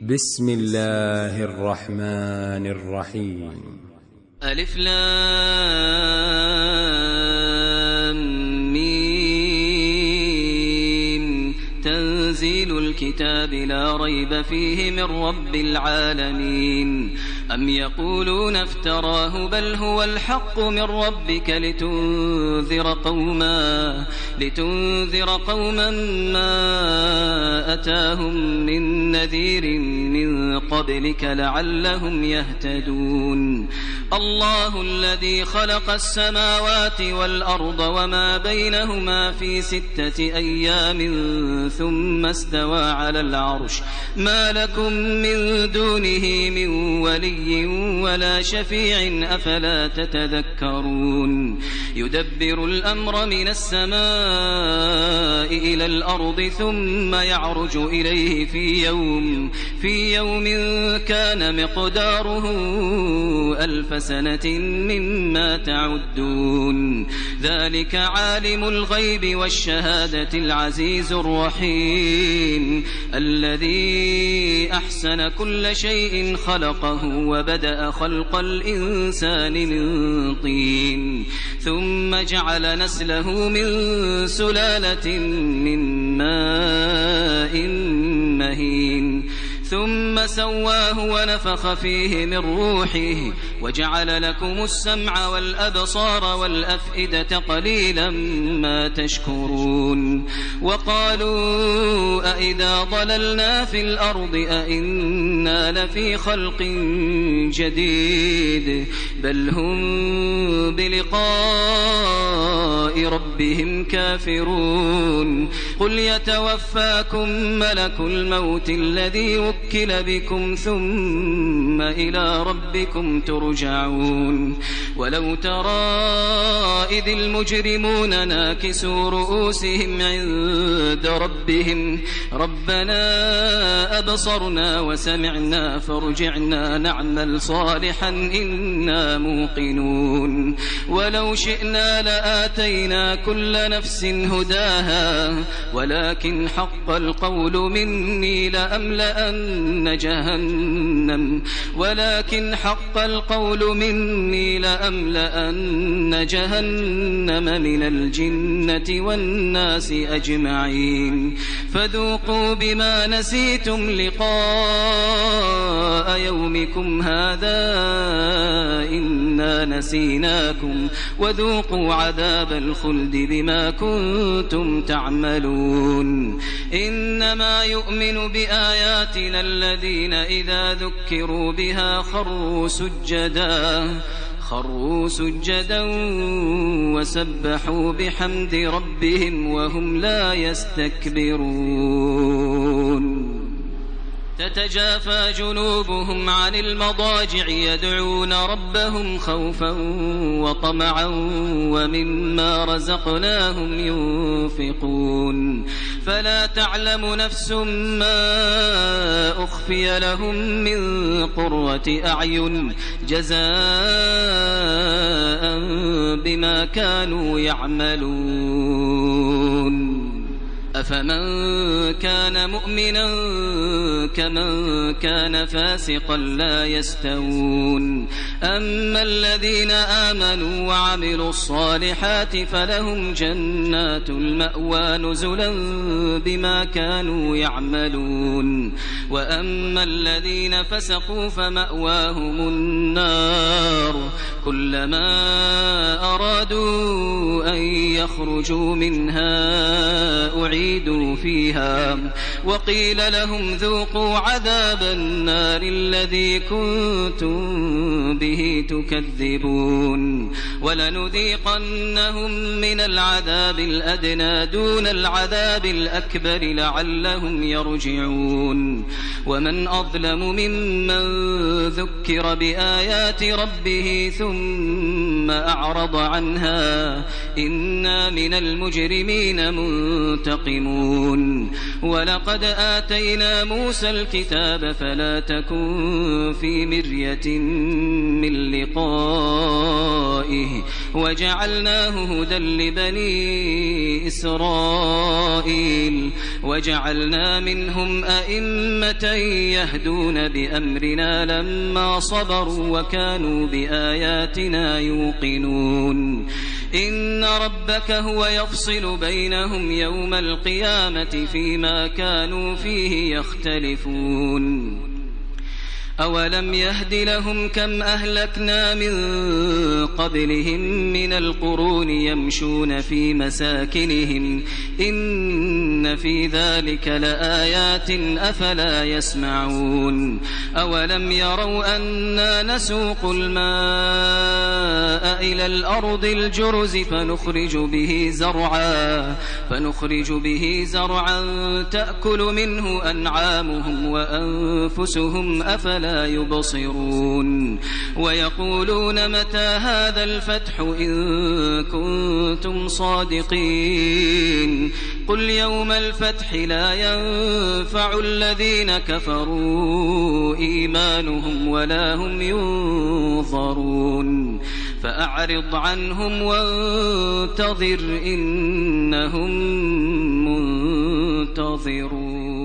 بسم الله الرحمن الرحيم. ألف لام ميم. تنزيل الكتاب لا ريب فيه من رب العالمين. أم يقولون افتراه بل هو الحق من ربك لتنذر قوما ما أتاهم من نذير من قبلك لعلهم يهتدون. الله الذي خلق السماوات والأرض وما بينهما في 6 أيام ثم استوى على العرش ما لكم من دونه من ولي ولا شفيع أفلا تتذكرون. يدبر الأمر من السماء إلى الأرض ثم يعرج إليه في يوم كان مقداره 1000 سنة مما تعدون. ذلك عالم الغيب والشهادة العزيز الرحيم الذي أحسن كل شيء خلقه وبدأ خلق الإنسان من طين ثم جعل نسله من سلالة من ماء مهين ثم سواه ونفخ فيه من روحه وجعل لكم السمع والأبصار والأفئدة قليلا ما تشكرون. وقالوا أئذا ضللنا في الأرض أئنا لفي خلق جديد بل هم بلقاء ربهم كافرون. قل يتوفاكم ملك الموت الذي وكل بكم ثم إلى ربكم ترجعون. ولو ترى إذ المجرمون ناكسوا رؤوسهم عند ربهم ربنا أبصرنا وسمعنا فارجعنا نعمل صالحا إنا موقنون. ولو شئنا لآتينا كل نفس هداها ولكن حق القول مني لأملأن جهنم من الجنة والناس أجمعين. فذوقوا بما نسيتم لقاء يومكم هذا إنا نسيناكم وذوقوا عذاب الخلد بما كنتم تعملون. إنما يؤمن بآياتنا الذين إذا ذكروا بها خروا سجدا وسبحوا بحمد ربهم وهم لا يستكبرون. تتجافى جنوبهم عن المضاجع يدعون ربهم خوفا وطمعا ومما رزقناهم ينفقون. فلا تعلم نفس ما أخفي لهم من قرة أعين جزاء بما كانوا يعملون. أفمن كان مؤمنا كمن كان فاسقا لا يستوون. أما الذين آمنوا وعملوا الصالحات فلهم جنات المأوى نزلا بما كانوا يعملون. وأما الذين فسقوا فمأواهم النار كلما أرادوا أن يخرجوا منها أعيدوا فيها وقيل لهم ذوقوا عذاب النار الذي كنتم به تكذبون. ولنذيقنهم من العذاب الأدنى دون العذاب الأكبر لعلهم يرجعون. ومن أظلم ممن ذكر بآيات ربه ثم ثم أعرض عنها إنا من المجرمين منتقمون ولقد آتينا موسى الكتاب فلا تكن في مرية من لقائه وجعلناه هدى لبني إسرائيل وجعلنا منهم أئمة يهدون بأمرنا لما صبروا وكانوا بآياتنا يوقنون إن ربك هو يفصل بينهم يوم القيامة فيما كانوا فيه يختلفون أولم يهد لهم كم أهلكنا من قبلهم من القرون يمشون في مساكنهم إن في ذلك لآيات أفلا يسمعون أولم يروا أنا نسوق الماء إلى الأرض الجرز فنخرج به زرعا تأكل منه أنعامهم وأنفسهم أفلا يبصرون ويقولون متى هذا الفتح إن كنتم صادقين قل يوم الفتح لا ينفع الذين كفروا إيمانهم ولا هم ينظرون فأعرض عنهم وانتظر إنهم منتظرون.